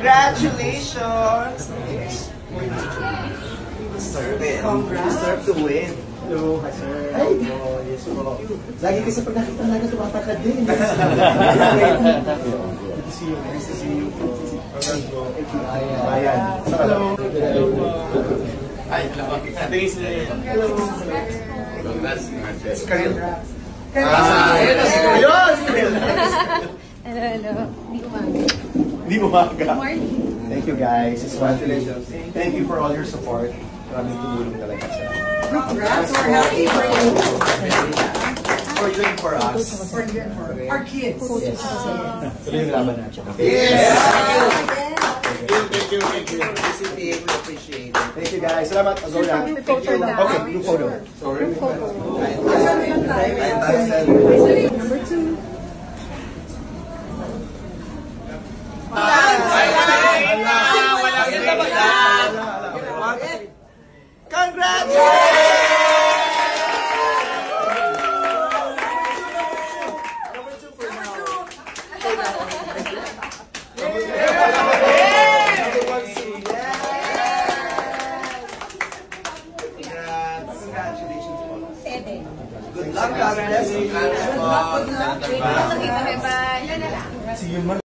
Congratulations! Deserve it. Congrats. Deserve to win. Hello, hi sir. Ay! Yes po. Lagi kasi pag nakita natin, tumatakad din. Good to see you. Nice to see you. Congrats po. Ayan. Hello. Ay, hello. Hello. Congrats. Si Karil. Ayun na si Karil. Hello. Hindi umaga. Morning. Thank you guys. Congratulations. Thank you for all your support. Maraming tumulong talaga sa Congrats, we're happy for you. For you and for us. For our kids. Yes. Tuloy yung laban natin. Yes! Thank you. CPA, we appreciate it. Thank you guys. Salamat. I'll go now. Okay, group photo. Sorry. Number 2. Good luck, God bless you. Good luck. Bye. See you,